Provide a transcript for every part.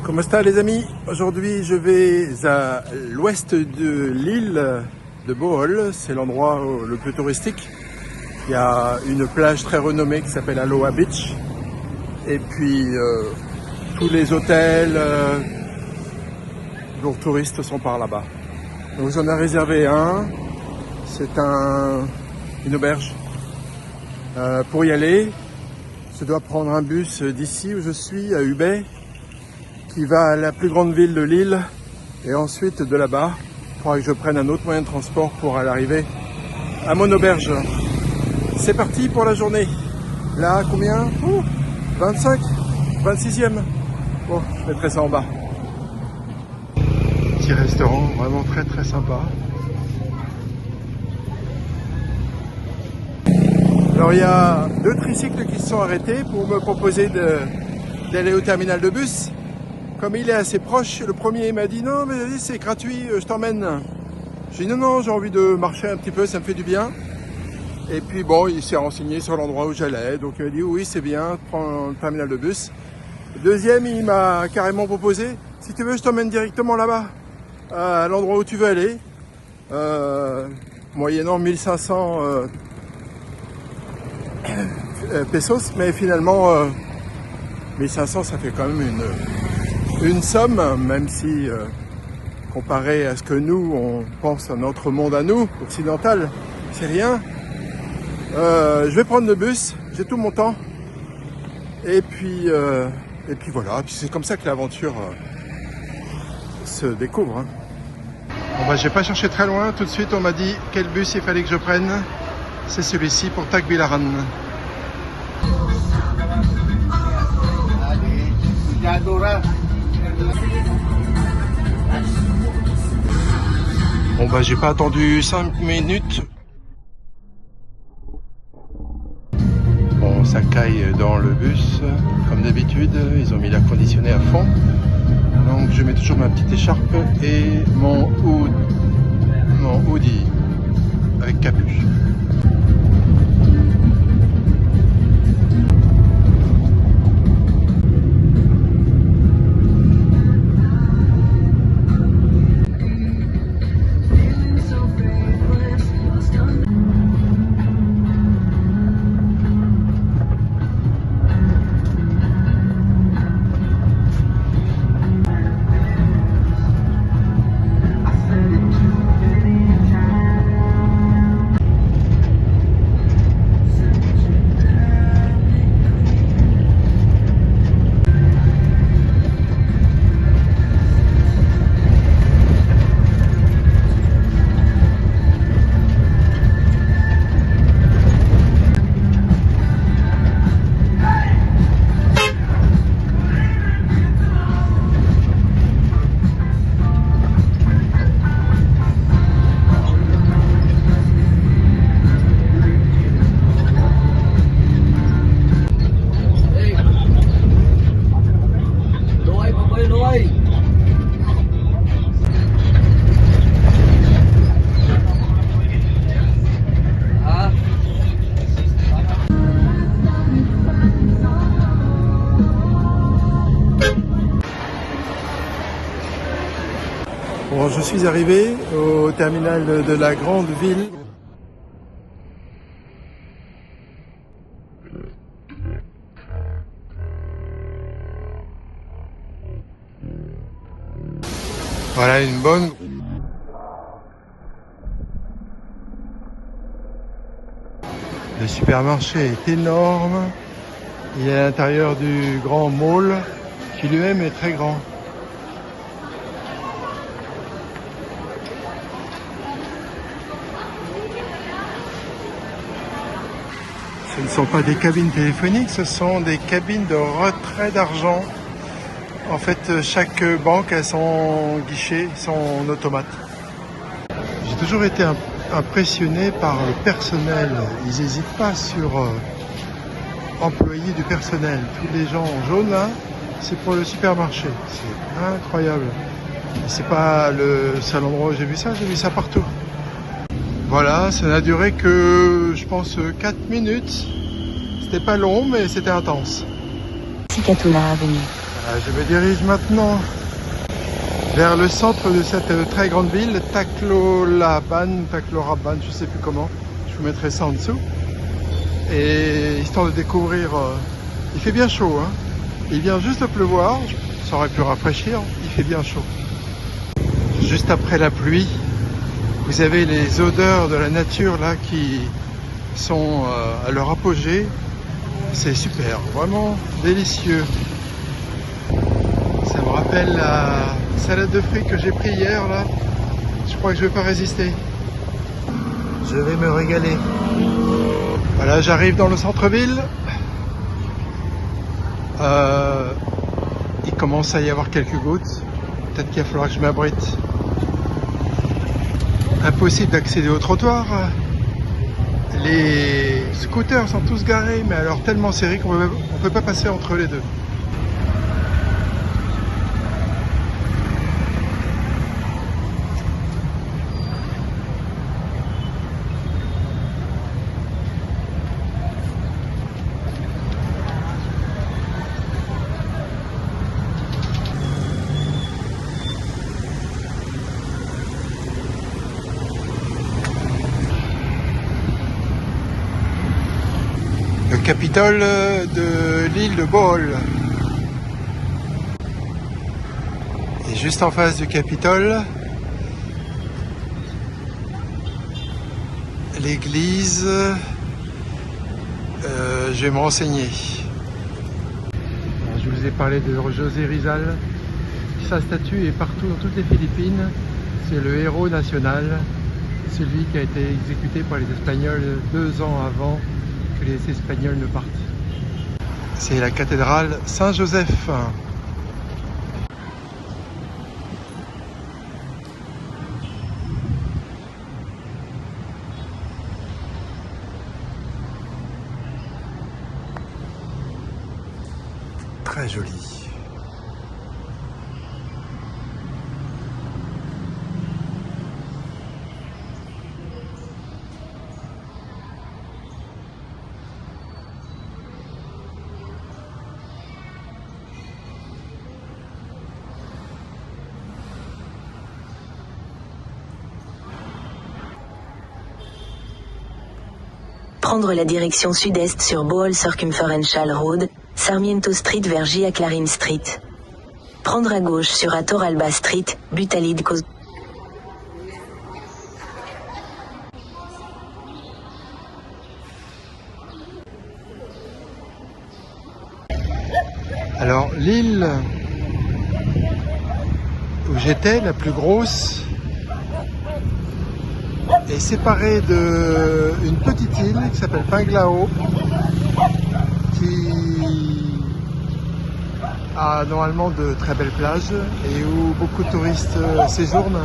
Comment ça les amis? Aujourd'hui je vais à l'ouest de l'île de Bohol, c'est l'endroit le plus touristique. Il y a une plage très renommée qui s'appelle Aloha Beach. Et puis tous les hôtels pour touristes sont par là-bas. Donc j'en ai réservé un, c'est une auberge. Pour y aller, je dois prendre un bus d'ici où je suis, à Hubei, qui va à la plus grande ville de l'île, et ensuite de là-bas, il faudra que je prenne un autre moyen de transport pour aller arriver à mon auberge. C'est parti pour la journée. Là, combien? 25, 26e. Bon, je mettrai ça en bas. Petit restaurant, vraiment très très sympa. Alors il y a 2 tricycles qui se sont arrêtés pour me proposer d'aller au terminal de bus. Comme il est assez proche, le premier m'a dit non mais vas-y c'est gratuit, je t'emmène. J'ai dit non, j'ai envie de marcher un petit peu, ça me fait du bien. Et puis bon, il s'est renseigné sur l'endroit où j'allais, donc il m'a dit oui c'est bien, prends le terminal de bus. Le deuxième, il m'a carrément proposé, si tu veux je t'emmène directement là-bas, à l'endroit où tu veux aller, moyennant 1500 pesos, mais finalement 1500 ça fait quand même une somme, même si comparé à ce que nous on pense à notre monde à nous, occidental, c'est rien. Je vais prendre le bus, j'ai tout mon temps, et puis voilà, puis c'est comme ça que l'aventure se découvre. Hein. Bon bah j'ai pas cherché très loin, tout de suite on m'a dit quel bus il fallait que je prenne, c'est celui-ci pour Tagbilaran. Bon bah j'ai pas attendu 5 minutes. Bon ça caille dans le bus comme d'habitude, ils ont mis l'air conditionné à fond. Donc je mets toujours ma petite écharpe et mon hoodie avec capuche. Bon, je suis arrivé au terminal de la grande ville. Voilà une bonne. Le supermarché est énorme. Il est à l'intérieur du grand mall qui lui-même est très grand. Ce ne sont pas des cabines téléphoniques, ce sont des cabines de retrait d'argent. En fait, chaque banque a son guichet, son automate. J'ai toujours été impressionné par le personnel. Ils n'hésitent pas sur employer du personnel. Tous les gens en jaune, là, c'est pour le supermarché. C'est incroyable. C'est pas le seul endroit où j'ai vu ça partout. Voilà, ça n'a duré que, je pense, 4 minutes. C'était pas long, mais c'était intense. Sikatula Avenue. Je me dirige maintenant vers le centre de cette très grande ville, Tacloraban, je ne sais plus comment. Je vous mettrai ça en dessous. Et histoire de découvrir, il fait bien chaud, hein. Il vient juste de pleuvoir, ça aurait pu rafraîchir, il fait bien chaud. Juste après la pluie, vous avez les odeurs de la nature là qui sont à leur apogée. C'est super, vraiment délicieux. Ça me rappelle la salade de fruits que j'ai pris hier là. Je crois que je vais pas résister. Je vais me régaler. Voilà, j'arrive dans le centre-ville. Il commence à y avoir quelques gouttes. Peut-être qu'il va falloir que je m'abrite. Impossible d'accéder au trottoir. Les scooters sont tous garés, mais alors tellement serrés qu'on ne peut pas passer entre les deux. Le Capitole de l'île de Bohol. Et juste en face du Capitole, l'église. Je vais me renseigner. Alors, je vous ai parlé de José Rizal. Sa statue est partout dans toutes les Philippines. C'est le héros national, celui qui a été exécuté par les Espagnols 2 ans avant que les Espagnols ne partent. C'est la cathédrale Saint-Joseph. Très joli. Prendre la direction sud-est sur Bohol Circumferential Road, Sarmiento Street vers Gia Clarin Street. Prendre à gauche sur Torralba Street, Butalid Cos. Alors l'île où j'étais, la plus grosse, est séparée d'une petite île qui s'appelle Panglao, qui a normalement de très belles plages et où beaucoup de touristes séjournent.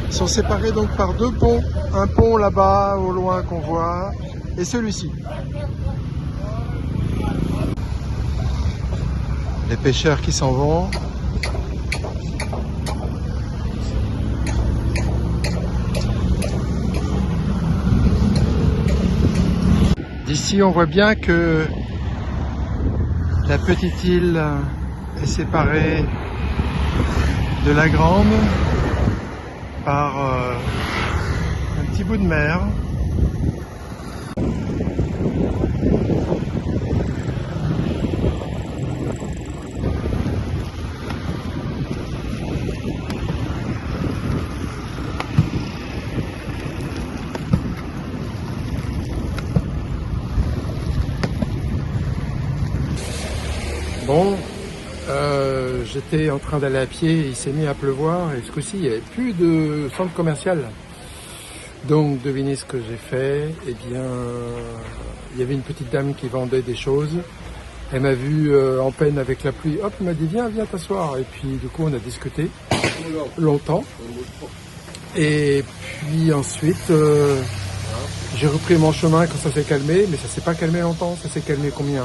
Ils sont séparés donc par 2 ponts, un pont là-bas au loin qu'on voit et celui-ci. Les pêcheurs qui s'en vont. D'ici, on voit bien que la petite île est séparée de la grande par un petit bout de mer. Bon, j'étais en train d'aller à pied, il s'est mis à pleuvoir et ce coup-ci il n'y avait plus de centre commercial. Donc devinez ce que j'ai fait, eh bien il y avait une petite dame qui vendait des choses. Elle m'a vu en peine avec la pluie, hop, elle m'a dit viens t'asseoir. Et puis du coup on a discuté longtemps. Et puis ensuite j'ai repris mon chemin quand ça s'est calmé, mais ça s'est pas calmé longtemps, ça s'est calmé combien?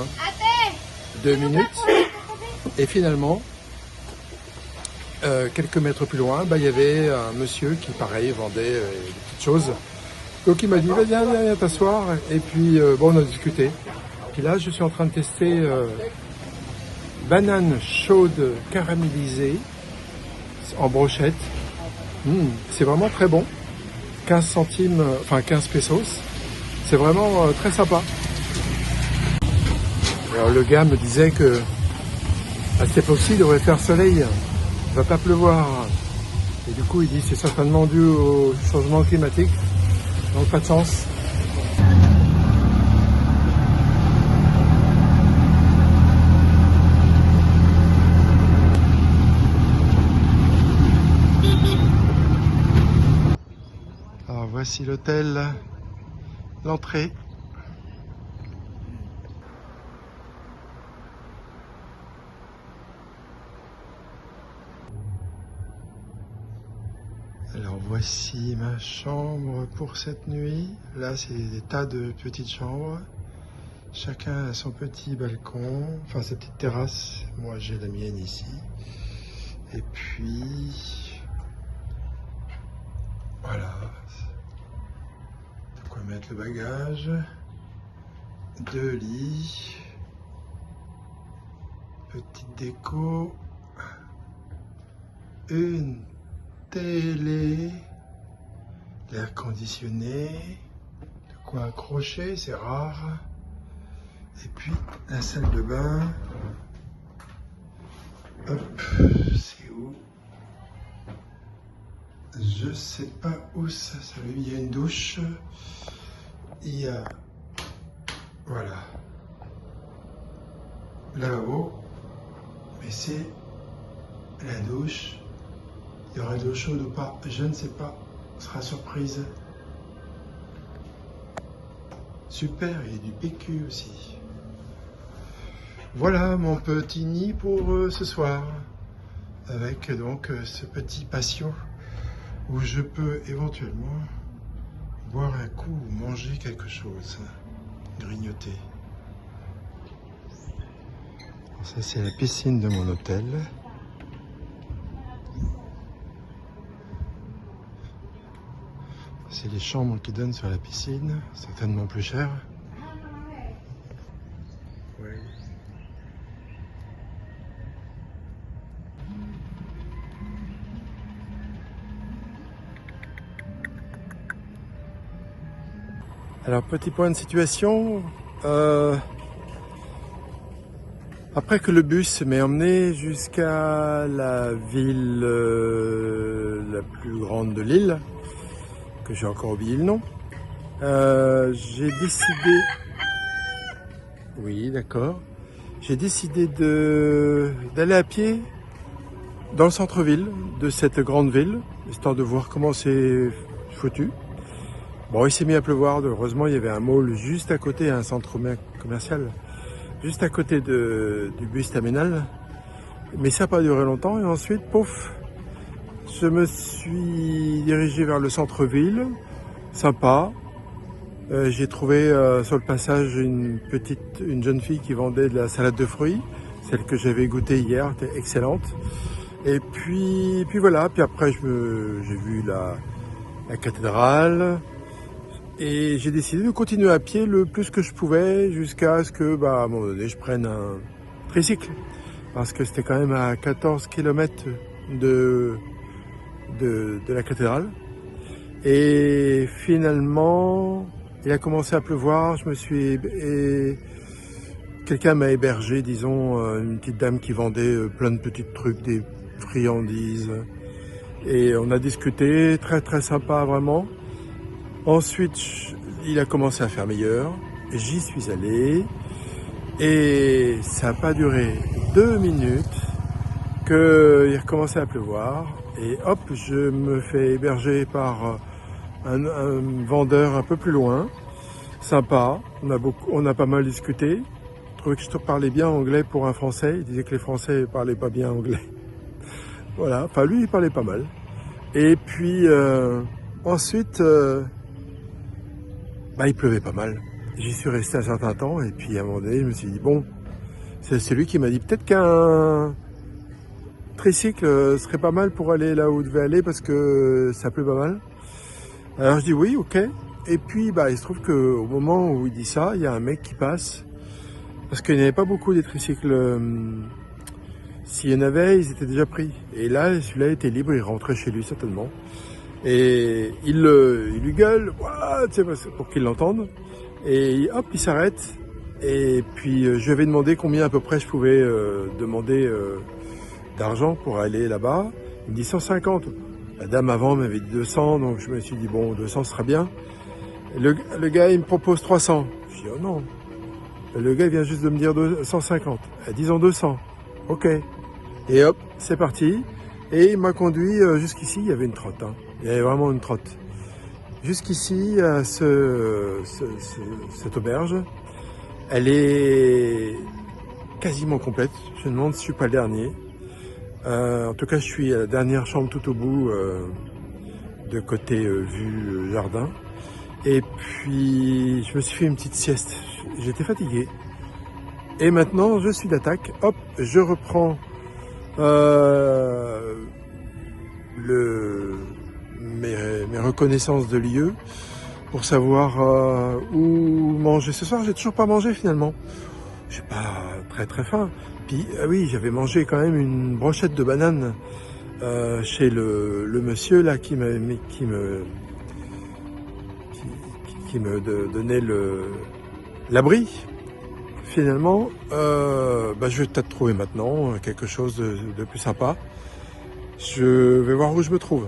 2 minutes. Et finalement, quelques mètres plus loin, il y avait un monsieur qui, pareil, vendait des petites choses. Donc il m'a dit, viens t'asseoir. Et puis, bon, on a discuté. Puis là, je suis en train de tester banane chaude caramélisée en brochette. C'est vraiment très bon. 15 centimes, enfin 15 pesos. C'est vraiment très sympa. Alors le gars me disait que à cette époque-ci, il devrait faire soleil. Il va pas pleuvoir. Et du coup, il dit c'est certainement dû au changement climatique. Donc pas de chance. Alors voici l'hôtel, l'entrée. Alors voici ma chambre pour cette nuit. Là c'est des tas de petites chambres. Chacun a son petit balcon, enfin sa petite terrasse. Moi j'ai la mienne ici. Et puis voilà. De quoi mettre le bagage. 2 lits. Petite déco. Une télé, l'air conditionné, de quoi accrocher, c'est rare. Et puis la salle de bain. Hop, c'est où? Je sais pas où ça. Il y a une douche. Il y a, voilà, lavabo. Mais c'est la douche. Il y aura de l'eau chaude ou pas, je ne sais pas, ce sera surprise. Super, il y a du PQ aussi. Voilà mon petit nid pour ce soir. Avec donc ce petit patio où je peux éventuellement boire un coup ou manger quelque chose, grignoter. Alors ça c'est la piscine de mon hôtel. C'est les chambres qui donnent sur la piscine, certainement plus cher. Oui. Alors petit point de situation, après que le bus m'ait emmené jusqu'à la ville la plus grande de l'île, que j'ai encore oublié le nom, j'ai décidé, oui d'accord, j'ai décidé d'aller à pied dans le centre-ville de cette grande ville, histoire de voir comment c'est foutu. Bon, il s'est mis à pleuvoir, heureusement il y avait un mall juste à côté, un centre commercial, juste à côté du bus terminal, mais ça n'a pas duré longtemps et ensuite, pouf, je me suis dirigé vers le centre-ville, sympa. J'ai trouvé sur le passage une jeune fille qui vendait de la salade de fruits, celle que j'avais goûtée hier, était excellente. Et puis voilà, puis après j'ai vu la cathédrale et j'ai décidé de continuer à pied le plus que je pouvais jusqu'à ce que, à un moment donné, je prenne un tricycle parce que c'était quand même à 14 km de la cathédrale. Et finalement, il a commencé à pleuvoir, quelqu'un m'a hébergé, disons, une petite dame qui vendait plein de petits trucs, des friandises. Et on a discuté, très très sympa vraiment. Ensuite, il a commencé à faire meilleur, j'y suis allé. Et ça n'a pas duré 2 minutes qu'il recommençait à pleuvoir. Et hop, je me fais héberger par un vendeur un peu plus loin, sympa, on a pas mal discuté. Je trouvais que je parlais bien anglais pour un Français, il disait que les Français ne parlaient pas bien anglais. Voilà, enfin lui il parlait pas mal. Et puis ensuite, il pleuvait pas mal. J'y suis resté un certain temps et puis à un moment donné je me suis dit bon, c'est lui qui m'a dit peut-être qu'un tricycle serait pas mal pour aller là où je devais aller parce que ça pleut pas mal. Alors je dis oui, ok. Et puis il se trouve qu'au moment où il dit ça, il y a un mec qui passe parce qu'il n'y avait pas beaucoup des tricycles S'il y en avait, ils étaient déjà pris. Et là, celui-là était libre, il rentrait chez lui certainement. Et il lui gueule, ouah, tu sais, pour qu'il l'entende. Et hop, il s'arrête. Et puis je lui avais demandé combien à peu près je pouvais demander d'argent pour aller là-bas. Il me dit 150. La dame avant m'avait dit 200, donc je me suis dit bon, 200 sera bien. Et le gars, il me propose 300. Je dis oh non. Le gars vient juste de me dire 150. Disons 200. Ok. Et hop, c'est parti. Et il m'a conduit jusqu'ici, il y avait une trotte. Hein. Il y avait vraiment une trotte. Jusqu'ici, à cette auberge, elle est quasiment complète. Je me demande si je suis pas le dernier. En tout cas, je suis à la dernière chambre tout au bout, de côté vue jardin. Et puis, je me suis fait une petite sieste. J'étais fatigué. Et maintenant, je suis d'attaque. Hop, je reprends mes reconnaissances de lieux pour savoir où manger. Ce soir, j'ai toujours pas mangé finalement. J'ai pas très faim. Puis oui, j'avais mangé quand même une brochette de bananes chez le monsieur là qui me donnait l'abri. Finalement, je vais peut-être trouver maintenant quelque chose de plus sympa. Je vais voir où je me trouve.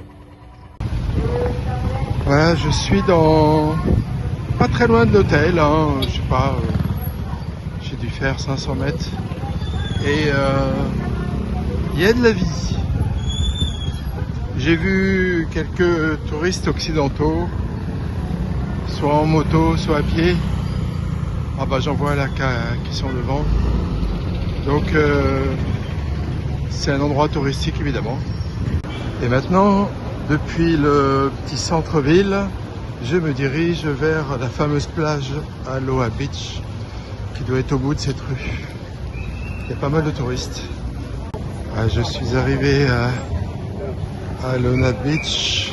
Voilà, je suis pas très loin de l'hôtel, hein, je sais pas, j'ai dû faire 500 mètres. Et il y a de la vie. J'ai vu quelques touristes occidentaux, soit en moto, soit à pied. Ah bah j'en vois là qui sont devant. Donc c'est un endroit touristique évidemment. Et maintenant, depuis le petit centre-ville, je me dirige vers la fameuse plage Aloha Beach qui doit être au bout de cette rue. Il y a pas mal de touristes. Ah, je suis arrivé à Aloha Beach.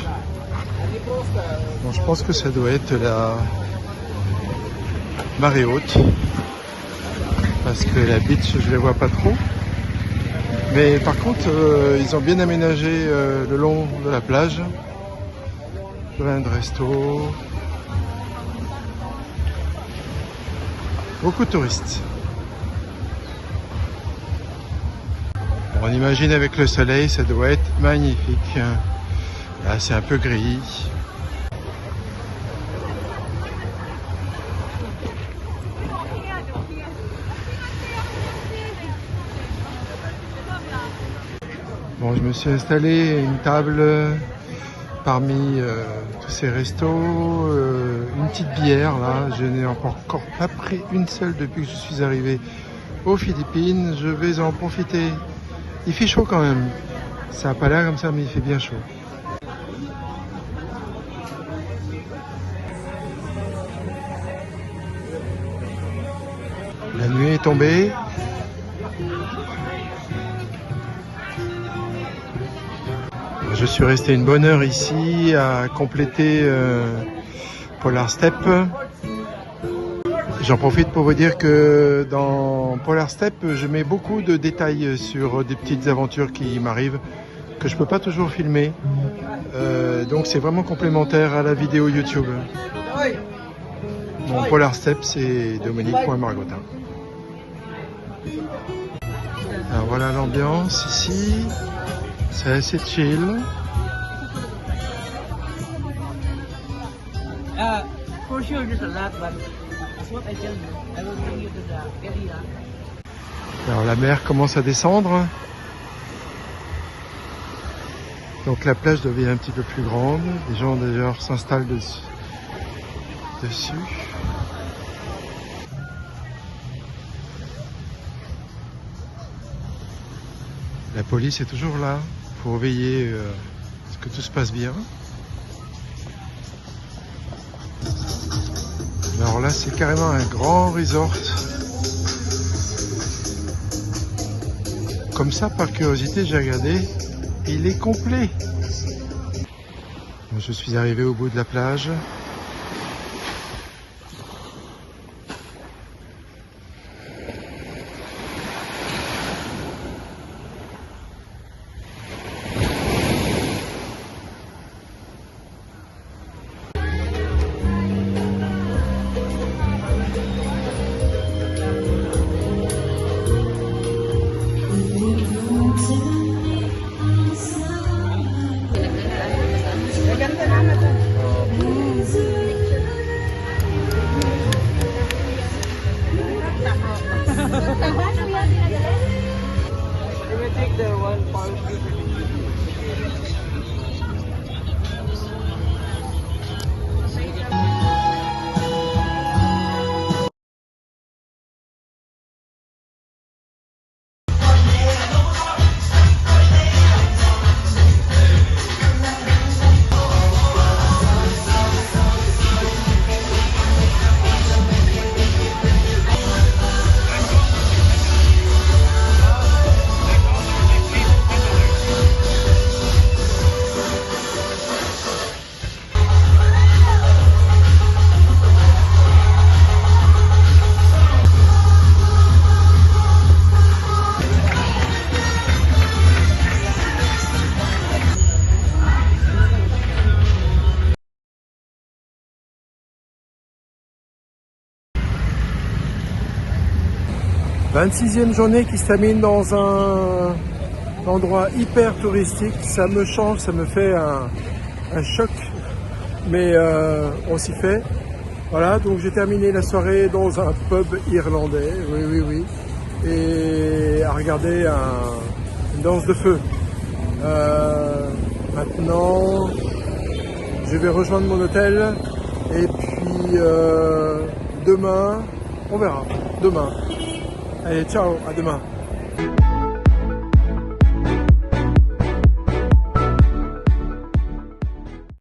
Bon, je pense que ça doit être la marée haute parce que la beach je les vois pas trop, mais par contre ils ont bien aménagé le long de la plage, plein de restos, beaucoup de touristes. On imagine avec le soleil ça doit être magnifique. Là c'est un peu gris. Bon, je me suis installé à une table parmi tous ces restos, une petite bière là, je n'ai encore pas pris une seule depuis que je suis arrivé aux Philippines, je vais en profiter. Il fait chaud quand même, ça n'a pas l'air comme ça mais il fait bien chaud. La nuit est tombée. Je suis resté une bonne heure ici à compléter Polar Step. J'en profite pour vous dire que dans Polar Step, je mets beaucoup de détails sur des petites aventures qui m'arrivent, que je peux pas toujours filmer. Donc c'est vraiment complémentaire à la vidéo YouTube. Mon Polar Step, c'est Dominique.Margotin. Alors voilà l'ambiance ici. C'est assez chill. For sure, there's a lot, but that's what I tell you. I will bring you to the area. Alors la mer commence à descendre. Donc la plage devient un petit peu plus grande. Les gens d'ailleurs s'installent dessus. La police est toujours là pour veiller à ce que tout se passe bien. Alors là, c'est carrément un grand resort. Comme ça, par curiosité, j'ai regardé. Il est complet. Je suis arrivé au bout de la plage. 26e journée qui se termine dans un endroit hyper touristique. Ça me change, ça me fait un choc, mais on s'y fait. Voilà, donc j'ai terminé la soirée dans un pub irlandais, oui, et à regarder une danse de feu. Maintenant, je vais rejoindre mon hôtel et puis demain, on verra. Demain. Allez, ciao, à demain.